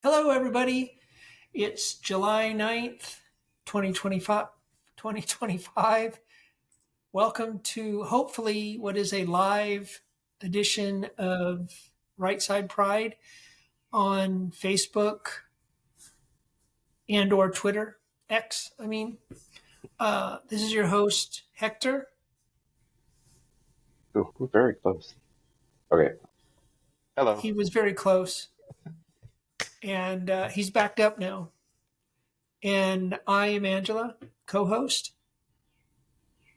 Hello, everybody. It's July 9th, 2025. 2025. Welcome to hopefully what is a live edition of Right Side Pride on Facebook and or Twitter. X, I mean. This is your host, Hector. Ooh, we're very close. Okay. Hello. He was very close. And he's backed up now. And I am Angela, co-host.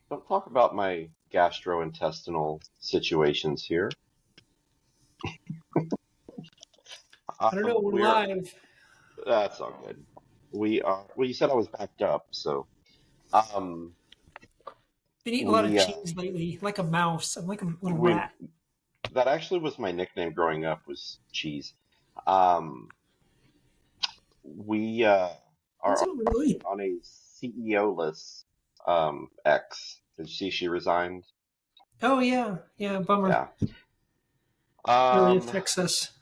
Don't talk about my gastrointestinal situations here. I don't know, we're live. That's all good. We are. Well, you said I was backed up, so. Been eating a lot of cheese lately, like a mouse. I'm like a little rat. That actually was my nickname growing up, was cheese. We are really? on a CEO list. X. Did you see she resigned? Oh yeah, bummer. Yeah. Really affects us.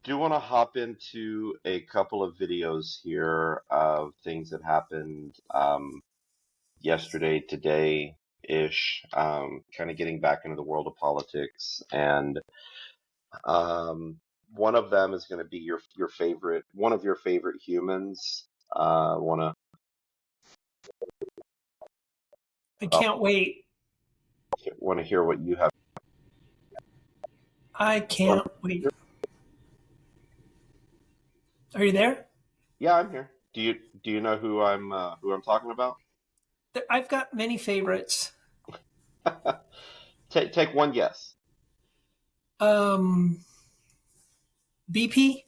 Do you want to hop into a couple of videos here of things that happened yesterday, today-ish, kind of getting back into the world of politics, and one of them is going to be your favorite, one of your favorite humans. I can't wait. Want to hear what you have? I can't wait. Are you there? Yeah, I'm here. Do you know who I'm talking about? I've got many favorites. Take one guess. BP,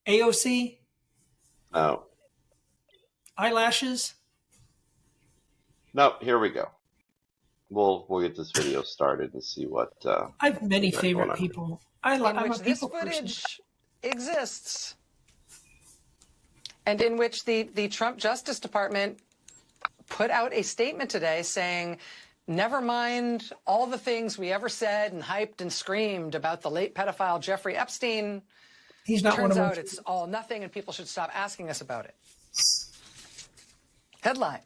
AOC. No. Eyelashes. No. Here we go. We'll get this video started and see what. I have many favorite people. I'm a this people footage exists, and in which the Trump Justice Department put out a statement today saying, never mind all the things we ever said and hyped and screamed about the late pedophile Jeffrey Epstein. He's not Turns one of out it's all nothing, and people should stop asking us about it. Headline: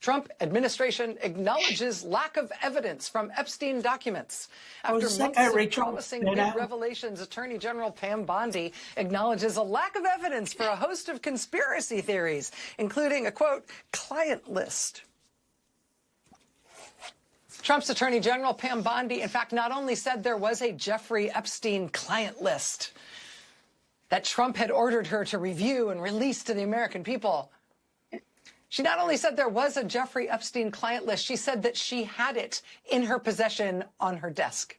Trump administration acknowledges lack of evidence from Epstein documents. After months of promising big revelations, Attorney General Pam Bondi acknowledges a lack of evidence for a host of conspiracy theories, including a, quote, client list. Trump's Attorney General Pam Bondi, in fact, not only said there was a Jeffrey Epstein client list that Trump had ordered her to review and release to the American people. She not only said there was a Jeffrey Epstein client list, she said that she had it in her possession on her desk.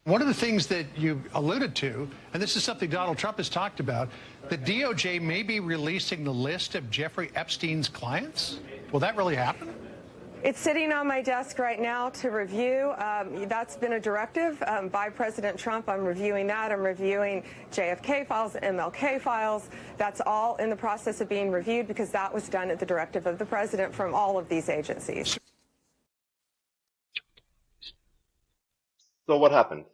One of the things that you alluded to, and this is something Donald Trump has talked about, the DOJ may be releasing the list of Jeffrey Epstein's clients. Will that really happen? It's sitting on my desk right now to review. That's been a directive by President Trump. I'm reviewing that. I'm reviewing JFK files, MLK files. That's all in the process of being reviewed because that was done at the directive of the president from all of these agencies. So what happened?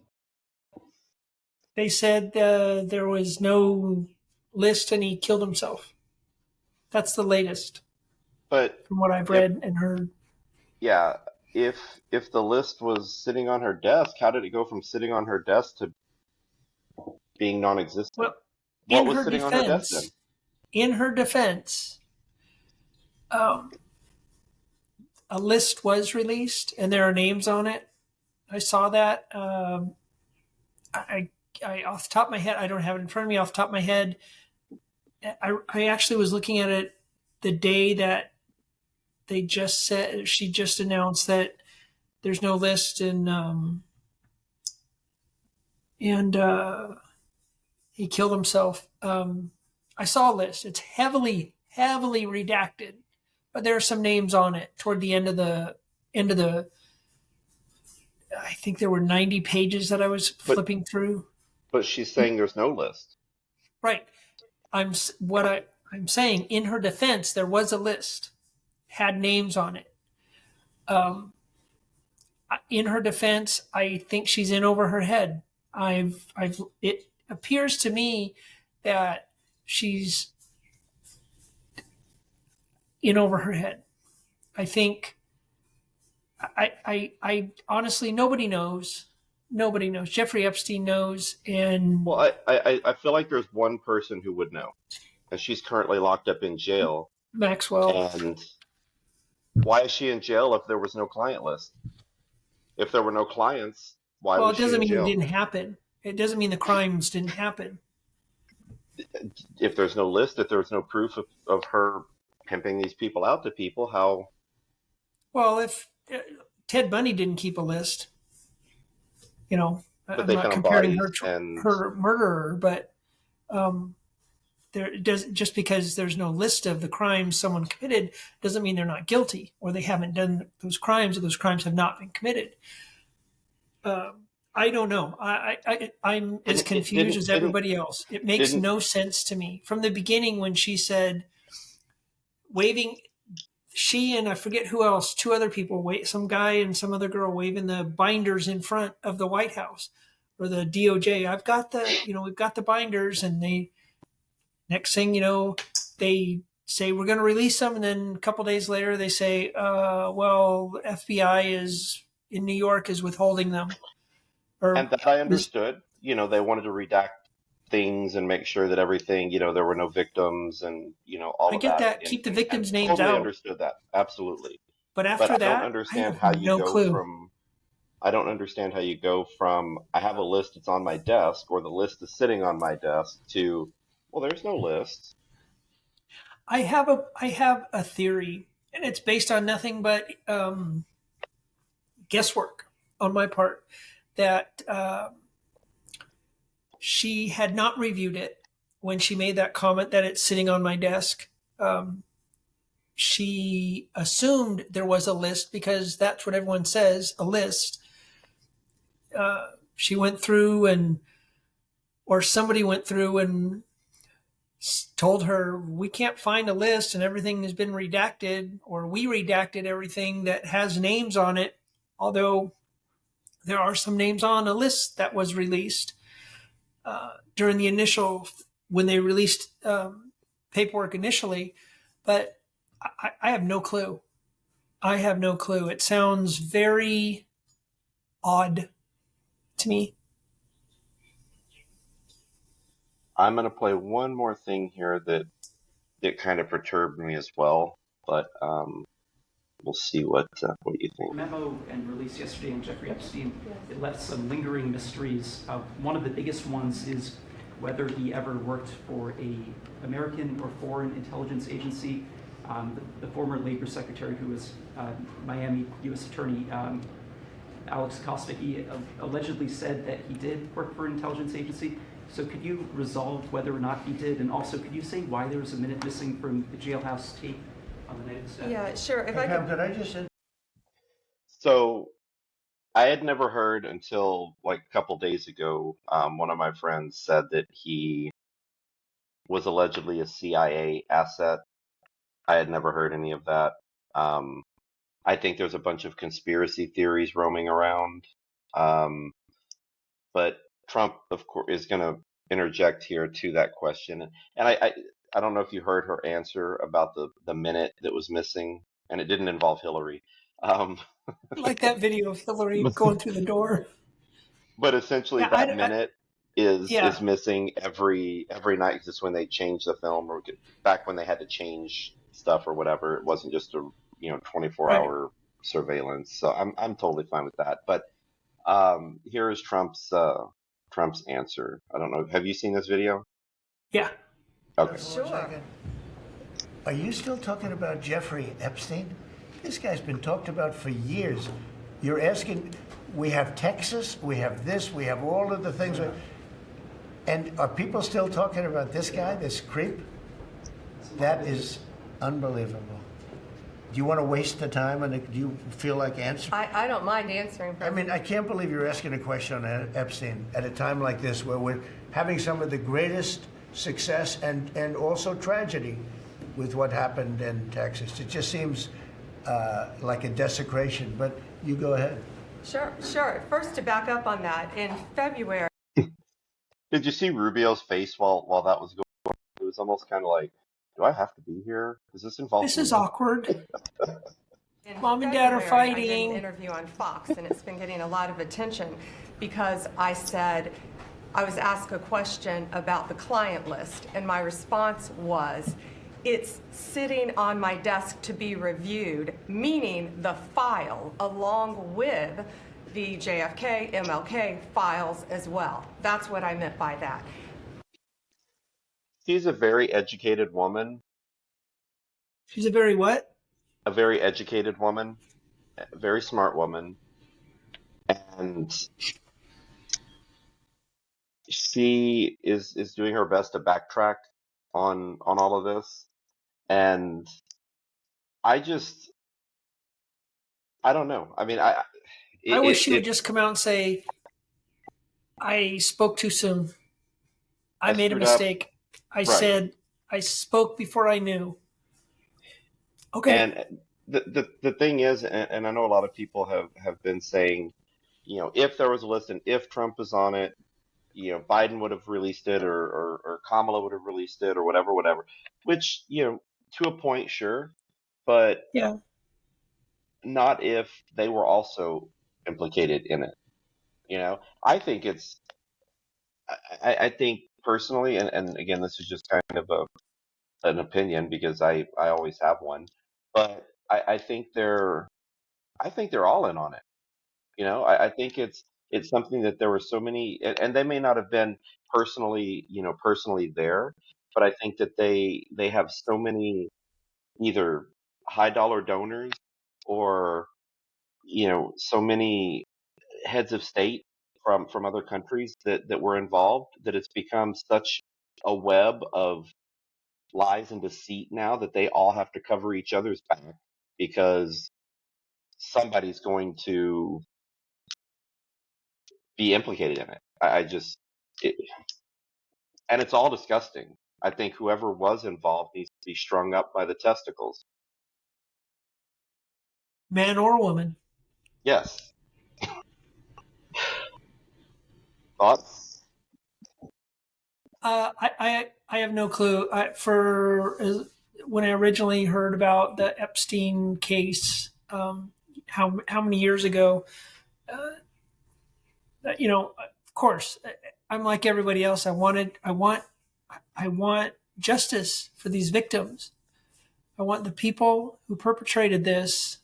They said there was no list and he killed himself. That's the latest. But from what I've read and heard. Yeah, if the list was sitting on her desk, how did it go from sitting on her desk to being non-existent? Well, what was sitting on her desk then? In her defense, a list was released and there are names on it. I saw that. I off the top of my head, I don't have it in front of me. Off the top of my head, I actually was looking at it the day that they just said, she just announced that there's no list and he killed himself. I saw a list. It's heavily redacted, but there are some names on it toward the end of the, I think there were 90 pages that I was flipping through. But she's saying there's no list. Right. I'm saying in her defense, there was a list. Had names on it. in her defense, I think she's in over her head. It appears to me that she's in over her head. I think, I honestly, nobody knows. Nobody knows. Jeffrey Epstein knows, and Well, I feel like there's one person who would know, and she's currently locked up in jail. Maxwell. And why is she in jail if there was no client list? If there were no clients, why Well, was it she doesn't in mean it jail? didn't happen. It doesn't mean the crimes didn't happen. If there's no list, if there's no proof of her pimping these people out to people, how? Well, if Ted Bundy didn't keep a list, But I'm they not found comparing bodies, and her murderer, but there does just because there's no list of the crimes someone committed doesn't mean they're not guilty or they haven't done those crimes or those crimes have not been committed. I don't know. I'm as confused as everybody else. It makes didn't no sense to me from the beginning when she said waving. She and I forget who else, two other people, some guy and some other girl waving the binders in front of the White House or the DOJ. We've got the binders, and next thing they say we're going to release them, and then a couple days later they say, well, the FBI is in New York is withholding them. And that I understood. They wanted to redact things and make sure that everything, there were no victims and, all I of get that. that. Keep the And victims' names totally out. understood that. Absolutely. But But after I don't that, I understand have how you no go clue. from, I don't understand how you go from, I have a list that's on my desk, or the list is sitting on my desk, to, well, there's no list. I have a theory, and it's based on nothing but guesswork on my part, that she had not reviewed it when she made that comment that it's sitting on my desk. She assumed there was a list because that's what everyone says, a list. She went through or somebody went through and told her, we can't find a list and everything has been redacted, or we redacted everything that has names on it, although there are some names on a list that was released during the initial, when they released paperwork initially. But I have no clue. I have no clue. It sounds very odd to me. I'm going to play one more thing here that kind of perturbed me as well, but we'll see what you think. Memo and release yesterday on Jeffrey Epstein, it left some lingering mysteries. One of the biggest ones is whether he ever worked for a American or foreign intelligence agency. The former labor secretary, who was Miami U.S. Attorney Alex Acosta, he allegedly said that he did work for an intelligence agency. So could you resolve whether or not he did? And also, could you say why there was a minute missing from the jailhouse tape on the night of the staff? Yeah, sure. If Hey, I Pam, could. could I just So I had never heard until like a couple days ago. One of my friends said that he was allegedly a CIA asset. I had never heard any of that. I think there's a bunch of conspiracy theories roaming around. But Trump, of course, is going to interject here to that question. And I don't know if you heard her answer about the minute that was missing, and it didn't involve Hillary. Um, Like that video of Hillary going through the door. but essentially, Yeah, that minute is yeah, missing every night, because it's when they change the film, or back when they had to change stuff or whatever. It wasn't just a 24-hour right. surveillance. So I'm totally fine with that. But here is Trump's answer. I don't know. Have you seen this video? Yeah. Okay. Sure. Are you still talking about Jeffrey Epstein? This guy's been talked about for years. You're asking, we have Texas, we have this, we have all of the things. And are people still talking about this guy, this creep? That is unbelievable. Do you want to waste the time, and do you feel like answering? I don't mind answering. I mean, I can't believe you're asking a question on Epstein at a time like this, where we're having some of the greatest success and also tragedy with what happened in Texas. It just seems like a desecration, but you go ahead. Sure. First, to back up on that, in February, Did you see Rubio's face while that was going on? It was almost kind of like, do I have to be here? Does this involve This is me? awkward. in Mom and Dad are February, I did an fighting. interview on Fox, and it's been getting a lot of attention because I said I was asked a question about the client list, and my response was, it's sitting on my desk to be reviewed, meaning the file along with the JFK, MLK files as well. That's what I meant by that. She's a very educated woman, She's a very what? a very educated woman, a very smart woman, and she is doing her best to backtrack on all of this. And I just I don't know. I mean, I wish she would it just come out and say, I spoke too soon. I I made a screwed up, mistake. I right? said, I spoke before I knew. Okay. And the thing is, and I know a lot of people have been saying, if there was a list and if Trump is on it, Biden would have released it, or Kamala would have released it, or whatever. Which, to a point, sure, but Yeah. not if they were also implicated in it. I think I think personally, and again, this is just kind of an opinion because I always have one, but I think they're all in on it. I think it's something that there were so many, and they may not have been personally there, but I think that they have so many either high dollar donors or so many heads of state from other countries that were involved that it's become such a web of lies and deceit now that they all have to cover each other's back because somebody's going to be implicated in it. I just, it, and it's all disgusting. I think whoever was involved needs to be strung up by the testicles. Man or woman. Yes. Thoughts? I have no clue. When I originally heard about the Epstein case, how many years ago, of course, I'm like everybody else. I want justice for these victims. I want the people who perpetrated this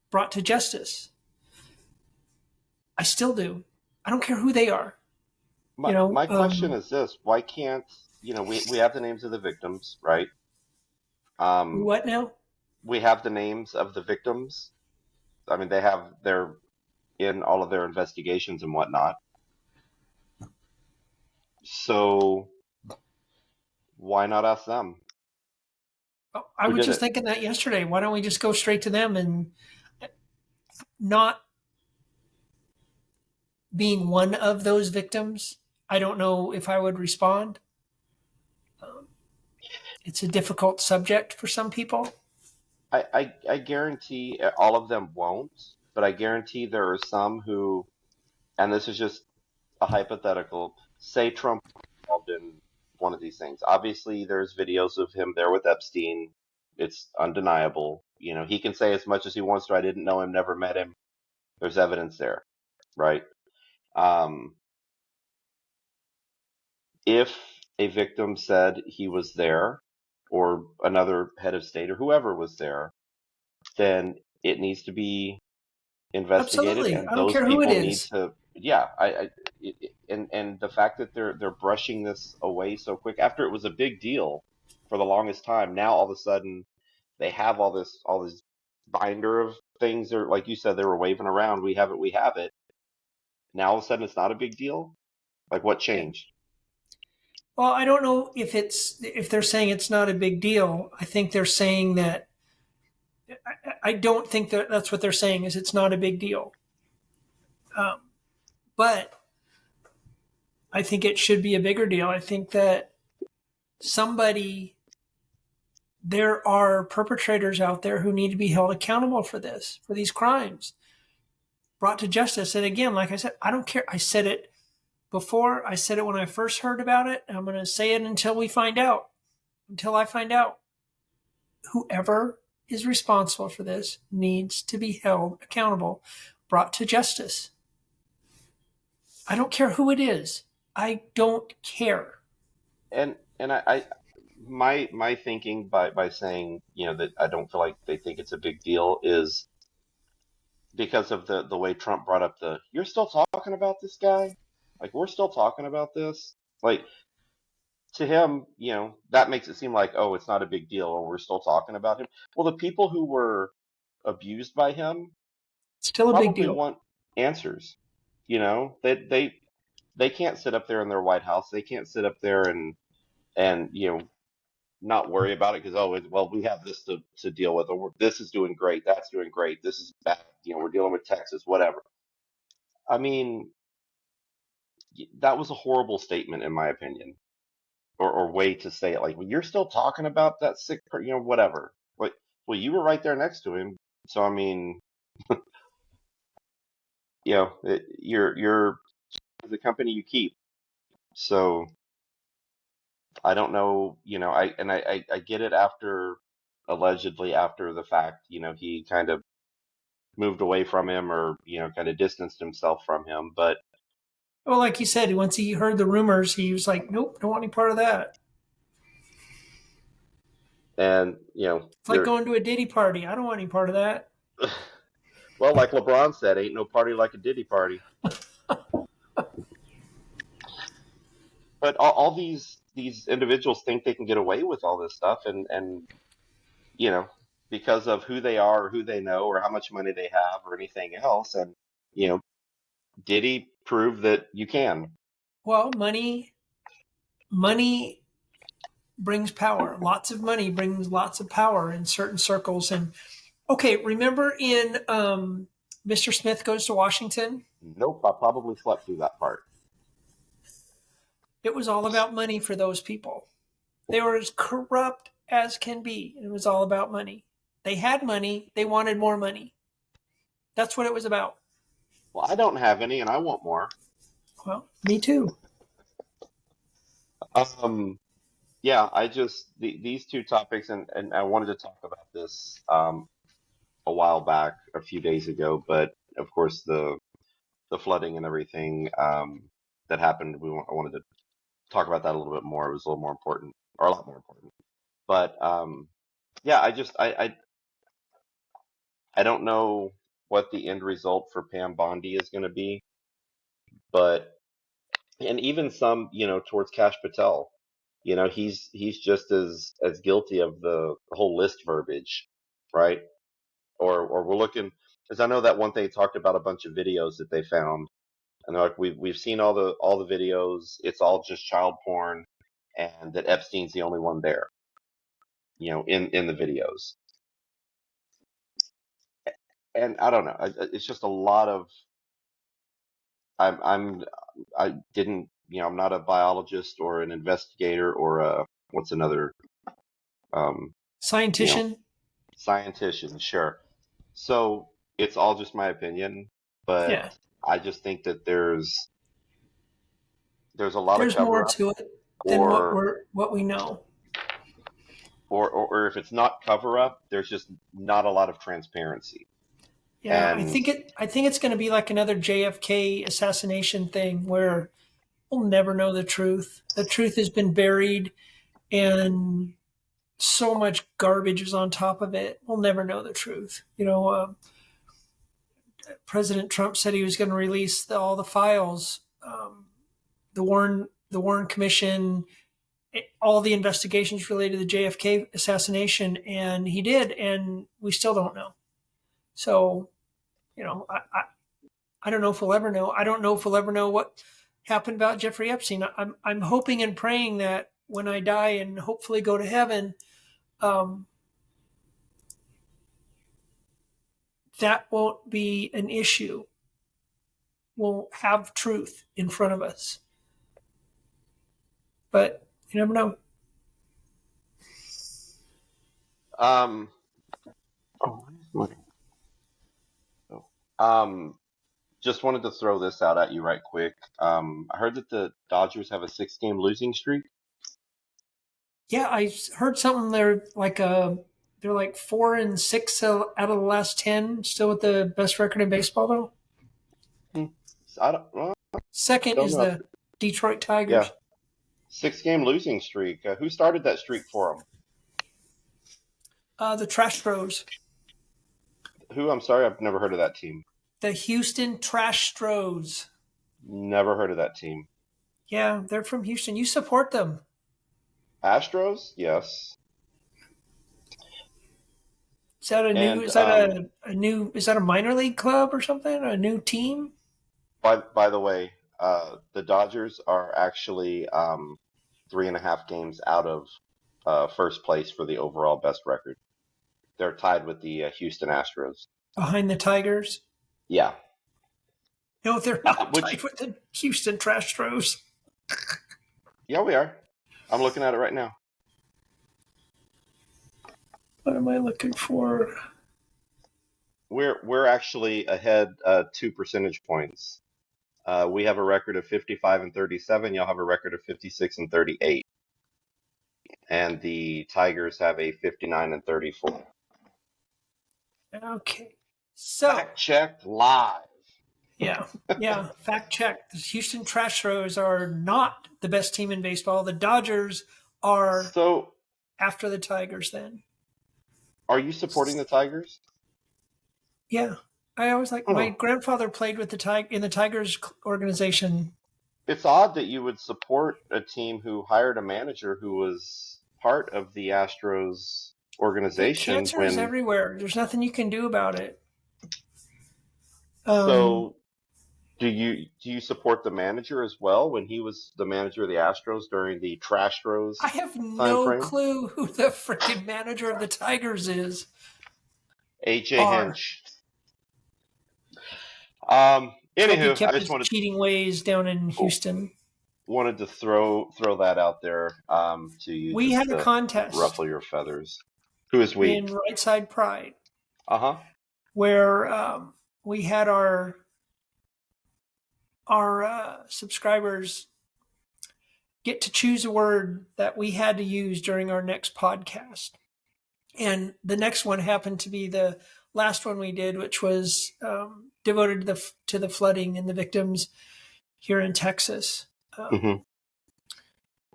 brought to justice. I still do. I don't care who they are. My question is this: why can't we have the names of the victims, right? Um, What now? we have the names of the victims. I mean, they're in all of their investigations and whatnot. So why not ask them? I Who was did just it? thinking that yesterday. Why don't we just go straight to them and not being one of those victims? I don't know if I would respond. It's a difficult subject for some people. I guarantee all of them won't, but I guarantee there are some who, and this is just a hypothetical, say Trump was involved in one of these things. Obviously, there's videos of him there with Epstein. It's undeniable. He can say as much as he wants to. I didn't know him, never met him. There's evidence there, right? Um, if a victim said he was there, or another head of state, or whoever was there, then it needs to be investigated, Absolutely. and I don't those care who it people need is. to, yeah. And the fact that they're brushing this away so quick after it was a big deal for the longest time, now all of a sudden they have all this binder of things, or like you said, they were waving around, we have it. Now all of a sudden it's not a big deal. Like, what Yeah. changed? Well, I don't know if they're saying it's not a big deal. I think they're saying that I don't think that that's what they're saying is it's not a big deal. Um, but I think it should be a bigger deal. I think that somebody there are perpetrators out there who need to be held accountable for this, for these crimes. brought to justice. And again, like I said, I don't care. I said it before. I said it when I first heard about it. I'm going to say it until we find out. Until I find out. Whoever is responsible for this needs to be held accountable, brought to justice. I don't care who it is. I don't care. And I my thinking by saying, that I don't feel like they think it's a big deal is because of the way Trump brought up you're still talking about this guy? Like, we're still talking about this? Like, to him, that makes it seem like, oh, it's not a big deal, or we're still talking about him. Well, the people who were abused by him Still a big probably deal. want answers. They can't sit up there in their White House. They can't sit up there and not worry about it because, oh, well, we have this to deal with, or this is doing great, that's doing great, this is bad, we're dealing with Texas, whatever. I mean, that was a horrible statement in my opinion, or way to say it. Like, well, you're still talking about that sick, whatever. Like, well, you were right there next to him, so I mean, you're the company you keep. So I don't know, I get it allegedly after the fact, he kind of moved away from him, or kind of distanced himself from him. But Well, like you said, once he heard the rumors, he was like, nope, don't want any part of that. and It's like going to a Diddy party. I don't want any part of that. well, like LeBron said, ain't no party like a Diddy party. But all these individuals think they can get away with all this stuff, and you know because of who they are, or who they know, or how much money they have, or anything else. And you know Diddy proved that you can. Well, money brings power. Lots of money brings lots of power in certain circles. And okay, remember in Mr. Smith Goes to Washington? Nope, I probably slept through that part. It was all about money for those people. They were as corrupt as can be. It was all about money. They had money. They wanted more money. That's what it was about. Well, I don't have any, and I want more. Well, me too. Yeah, these two topics, and I wanted to talk about this a while back, a few days ago, but of course the flooding and everything that happened, I wanted to talk about that a little bit more. It was a little more important, or a lot more important. But yeah, I don't know what the end result for Pam Bondi is going to be, but and even some, towards Cash Patel, he's just as guilty of the whole list verbiage, right? Or we're looking, because I know that one thing they talked about a bunch of videos that they found, and they're like, we've seen all the videos, it's all just child porn, and that Epstein's the only one there, in the videos. And I don't know, it's just a lot of, I'm I didn't, I'm not a biologist or an investigator or what's another, you know, Scientician? scientist, sure. So it's all just my opinion, but Yeah. I just think that there's a lot of There's cover more up, to it than or what we know. or if it's not cover up, there's just not a lot of transparency. Yeah, And I think it's going to be like another JFK assassination thing where we'll never know the truth. The truth has been buried, and so much garbage is on top of it. We'll never know the truth. President Trump said he was going to release all the files, the Warren Commission, all the investigations related to the JFK assassination, and he did, and we still don't know. So, I don't know if we'll ever know. I don't know if we'll ever know what happened about Jeffrey Epstein. I'm hoping and praying that when I die and hopefully go to heaven, um, that won't be an issue. We'll have truth in front of us. But you never know. oh, what is my oh. Just wanted to throw this out at you right quick. I heard that the Dodgers have a 6-game losing streak. Yeah, I heard something. They're like 4-6 out of the last 10. Still with the best record in baseball, though. Hmm. I don't, well, Second don't is know. the Detroit Yeah, Tigers. 6-game losing streak. Who started that streak for them? The Trash Stros. Who? I'm sorry, I've never heard of that team. The Houston Trash Stros. Never heard of that team. Yeah, they're from Houston. You support them. Astros? Yes. Is that a new? And Is that a new? Is that a minor league club or something? A new team? by the way, the Dodgers are actually 3.5 games out of first place for the overall best record. They're tied with the Houston Astros. Behind the Tigers? Yeah. No, they're not Which, tied with the Houston Trash Stros. yeah, we are. I'm looking at it right now. What am I looking for? We're actually ahead 2 percentage points. We have a record of 55-37. Y'all have a record of 56-38, and the Tigers have a 59-34. Okay. So, Fact checked live. yeah. Fact check. The Houston Trash Stros are not the best team in baseball. The Dodgers are So, after the Tigers then. are you supporting the Tigers? Yeah. I always like, Oh. my grandfather played with in the Tigers organization. It's odd that you would support a team who hired a manager who was part of the Astros organization. Cancer is everywhere. There's nothing you can do about it. So, do you support the manager as well when he was the manager of the Astros during the Trastros? I have no clue who the freaking manager of the Tigers is. AJ Hinch. Anywho, he kept I just his cheating ways down in Houston. Wanted to throw that out there to you. We had a contest. Ruffle your feathers. Who is we? In Right Side Pride. Uh-huh. Where we had our subscribers get to choose a word that we had to use during our next podcast. And the next one happened to be the last one we did, which was devoted to the flooding and the victims here in Texas.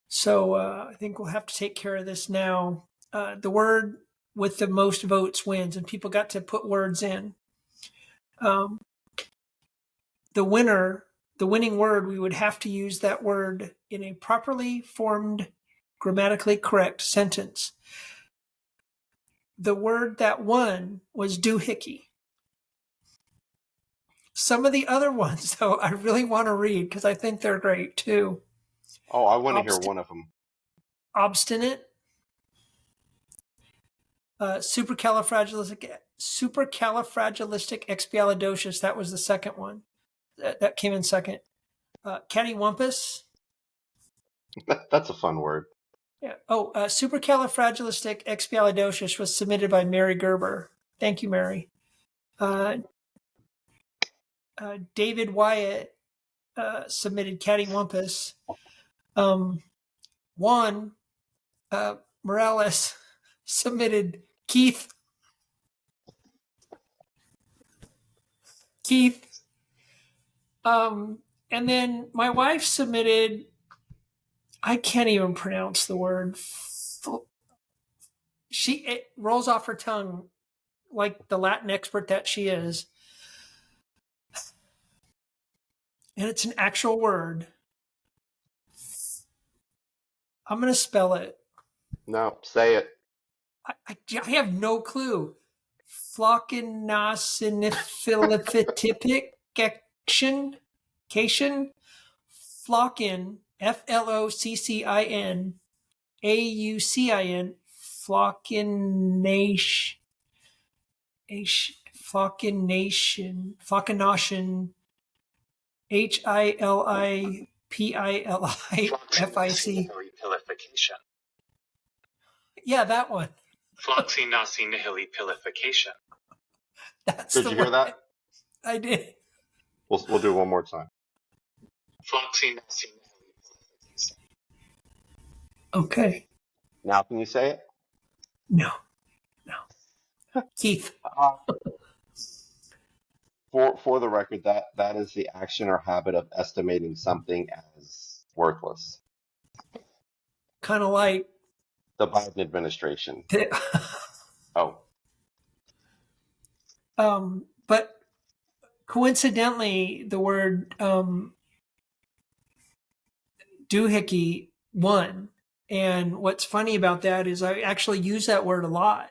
So I think we'll have to take care of this now. The word with the most votes wins, and people got to put words in. The winning word, we would have to use that word in a properly formed, grammatically correct sentence. The word that won was doohickey. Some of the other ones, though, I really want to read because I think they're great too. Oh, I want to hear one of them. Obstinate. Supercalifragilisticexpialidocious. That was the second one. That came in second. Cattywampus. That's a fun word. Yeah. Oh, supercalifragilisticexpialidocious was submitted by Mary Gerber. Thank you, Mary. David Wyatt submitted cattywampus. Juan Morales submitted Keith. And then my wife submitted, I can't even pronounce the word. It rolls off her tongue like the Latin expert that she is. And it's an actual word. I'm going to spell it. No, say it. I have no clue. Floccinaucinifilification. Flockin. FLOCCIN. AUCIN. Floccination. Floccination. HILIPILIFIC. Pilification. Yeah, that one. Floxinaucinihilipilification. That's Did you hear that? I did. We'll do it one more time. Okay. Now can you say it? No. Keith. Uh, for the record, that is the action or habit of estimating something as worthless. Kind of like. The Biden administration. Oh. But coincidentally, the word doohickey won. And what's funny about that is I actually use that word a lot.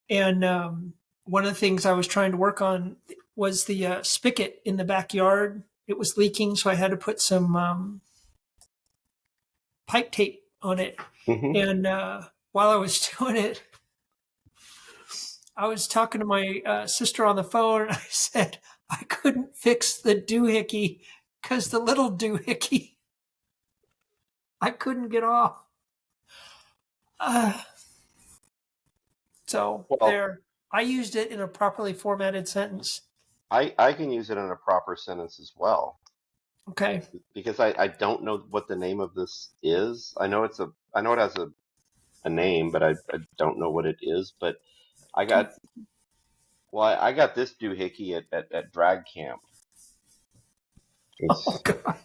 And one of the things I was trying to work on was the spigot in the backyard. It was leaking, so I had to put some pipe tape on it. Mm-hmm. And while I was doing it, I was talking to my sister on the phone, and I said I couldn't fix the doohickey because the little doohickey I couldn't get off. So Well, there, I used it in a properly formatted sentence. I can use it in a proper sentence as well. Okay. Because I don't know what the name of this is. I know it has a name, but I don't know what it is. But I got this doohickey at drag camp. Oh God.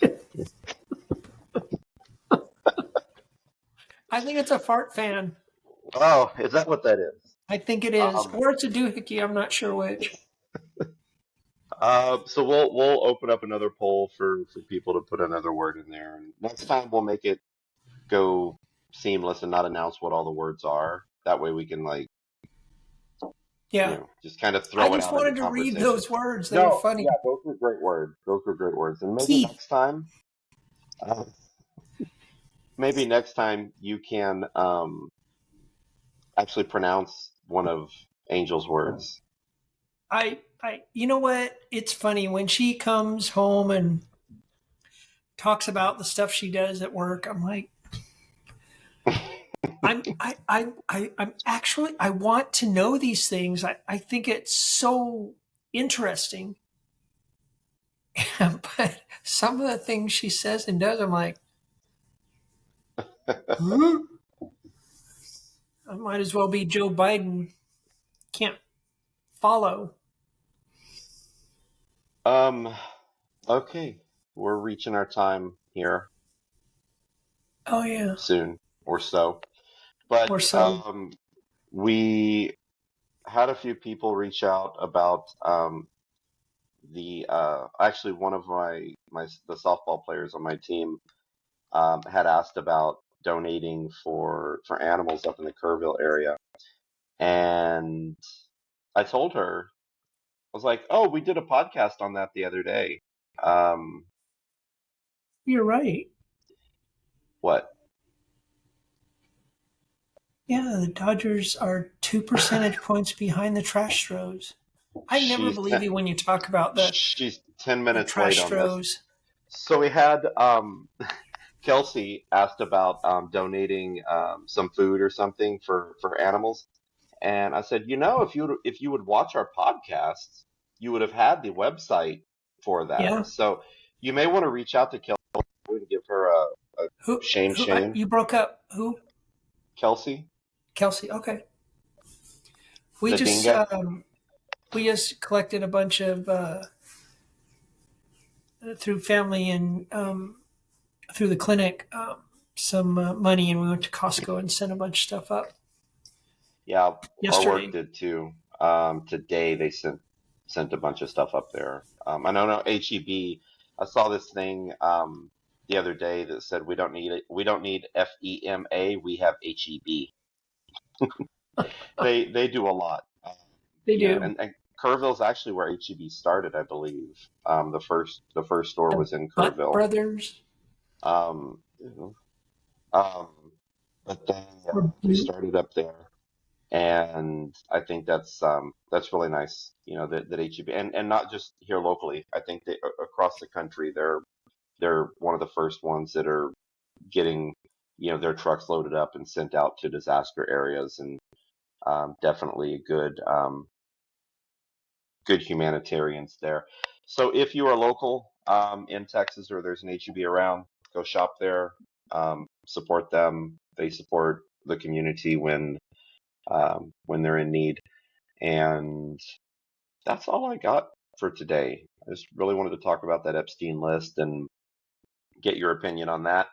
I think it's a fart fan. Oh, is that what that is? I think it is, or it's a doohickey. I'm not sure which. So we'll open up another poll for people to put another word in there, and next time we'll make it go seamless and not announce what all the words are. That way we can Yeah. just kind of throw I it just out in wanted the to read conversation. those words. They were funny. Yeah, those were great words. Those were great words. And Keith. maybe next time you can actually pronounce one of Angel's words. You know what? It's funny when she comes home and talks about the stuff she does at work. I'm like, I'm actually, I want to know these things. I think it's so interesting. But some of the things she says and does, I'm like, I might as well be Joe Biden. Can't follow. Okay. We're reaching our time here Oh yeah. soon or so. But Or so. we had a few people reach out about the actually one of the softball players on my team had asked about donating for animals up in the Kerrville area, and I told her, I was like, "Oh, we did a podcast on that the other day." You're right. What? Yeah, the Dodgers are 2 percentage points behind the trash throws. I never believe you when you talk about She's 10 the minutes late trash on throws. this. So we had Kelsey asked about donating some food or something for animals, and I said, if you would watch our podcasts, you would have had the website for that. Yeah. So you may want to reach out to Kelsey and give her a Who? shame. You broke up. Who? Kelsey. Kelsey. Okay. The We just collected a bunch of through family and through the clinic some money, and we went to Costco and sent a bunch of stuff up. Yeah, yesterday. Our work did too. Today they sent a bunch of stuff up there. I know HEB. I saw this thing the other day that said we don't need it. We don't need FEMA. We have HEB. They do a lot. They do. And Kerrville's actually where HEB started, I believe. The first store was in Butt Kerrville. Brothers. But then we started up there, and I think that's really nice. That HEB and not just here locally. I think that across the country, they're one of the first ones that are getting their trucks loaded up and sent out to disaster areas, and definitely good humanitarians there. So if you are local in Texas or there's an HEB around, go shop there, support them. They support the community when they're in need. And that's all I got for today. I just really wanted to talk about that Epstein list and get your opinion on that.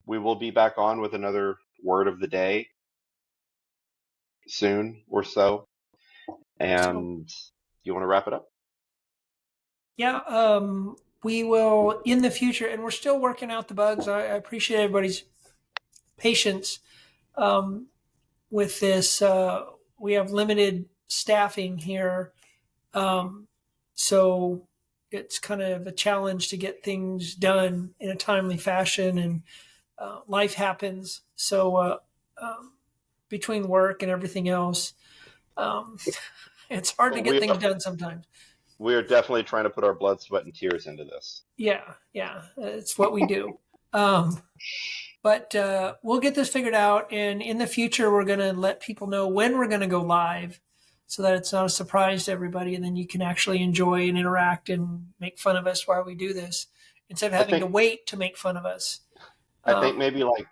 We will be back on with another word of the day soon or so. So And you want to wrap it up? yeah, we will in the future, and we're still working out the bugs. I appreciate everybody's patience with this. We have limited staffing here, so it's kind of a challenge to get things done in a timely fashion, and life happens. So between work and everything else, um, it's hard to Well, get things done sometimes. we are definitely trying to put our blood, sweat, and tears into this. Yeah, it's what we do. But we'll get this figured out, and in the future, we're going to let people know when we're going to go live, so that it's not a surprise to everybody, and then you can actually enjoy and interact and make fun of us while we do this, instead of I having to think wait to make fun of us. I think Um, maybe like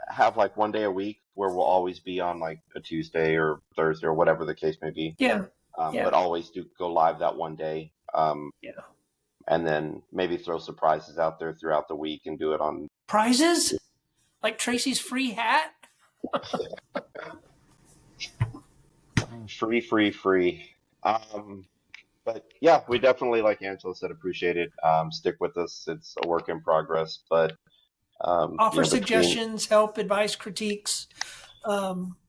have like one day a week where we'll always be on like a Tuesday or Thursday or whatever the case may be. yeah, yeah, But always do go live that one day. yeah. And then maybe throw surprises out there throughout the week and do it on Prizes like Tracy's free hat. free, free, free. But yeah, we definitely, like Angela said, appreciate it. Stick with us. It's a work in progress, but Offer between suggestions, help, advice, critiques,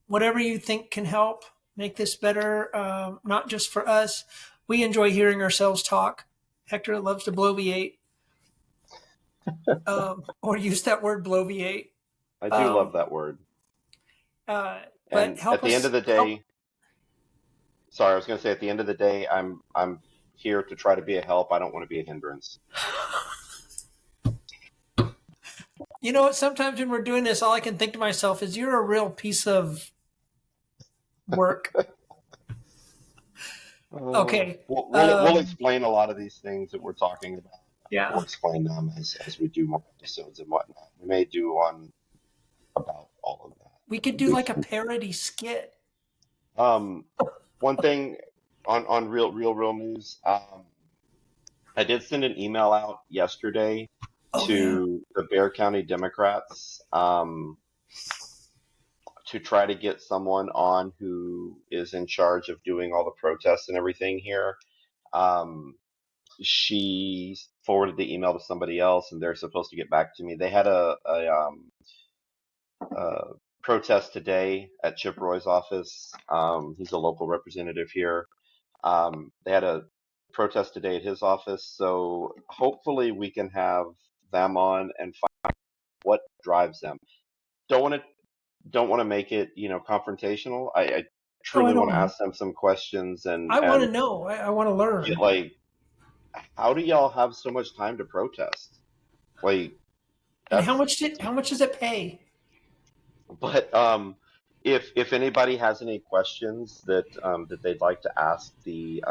whatever you think can help make this better. Not just for us. We enjoy hearing ourselves talk. Hector loves to bloviate, or use that word bloviate. I do love Um, that word. but And at help the end of us the help. day, sorry, I was going to say at the end of the day, I'm here to try to be a help. I don't want to be a hindrance. You know what? Sometimes when we're doing this, all I can think to myself is, "You're a real piece of work." Okay. We'll explain a lot of these things that we're talking about. We'll Yeah. explain them as we do more episodes and whatnot. We may do one about all of that. We That could would do be like a fun. parody skit. Um, One thing on real news. I did send an email out yesterday Oh yeah. to the Bexar County Democrats to try to get someone on who is in charge of doing all the protests and everything here. Um, she forwarded the email to somebody else, and they're supposed to get back to me. They had a protest today at Chip Roy's office. He's a local representative here. They had a protest today at his office, so hopefully we can have them on and find what drives them. Don't want to don't want to make it confrontational. I Oh, I truly want don't to know. ask them some questions I want to and know. I want to get learn. like, how do y'all have so much time to protest? Like And that's how much does it pay? But if anybody has any questions that they'd like to ask the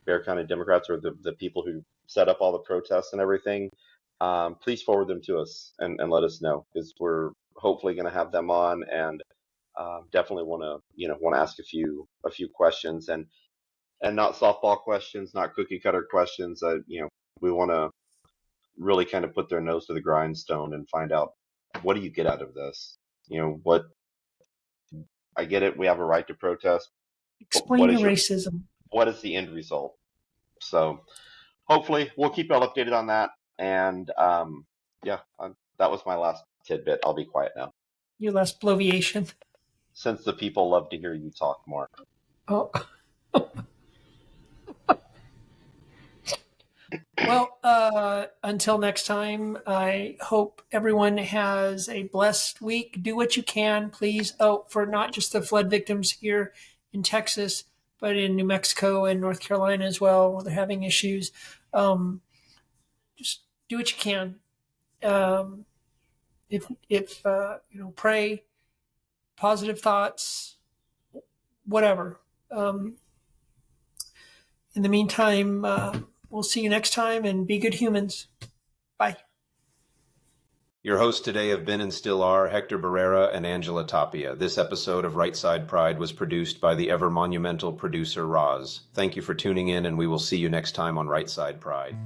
Bexar County Democrats or the people who set up all the protests and everything, please forward them to us and let us know, because we're hopefully going to have them on, and definitely want to ask a few questions, and not softball questions, not cookie cutter questions. We want to really kind of put their nose to the grindstone and find out, what do you get out of this? What I get it. We have a right to protest, but Explain your racism. what is the end result? So hopefully we'll keep y'all updated on that. And yeah, that was my last tidbit. I'll be quiet now, Your less bloviation. since the people love to hear you talk more. Oh. Well, until next time, I hope everyone has a blessed week. Do what you can, please. Oh, for not just the flood victims here in Texas, but in New Mexico and North Carolina as well, where they're having issues. Um, just do what you can. Um, if pray, positive thoughts, whatever. Um, In the meantime, we'll see you next time, and be good humans. Bye. Your hosts today have been and still are Hector Barrera and Angela Tapia. This episode of Right Side Pride was produced by the ever monumental producer Roz. Thank you for tuning in, and we will see you next time on Right Side Pride.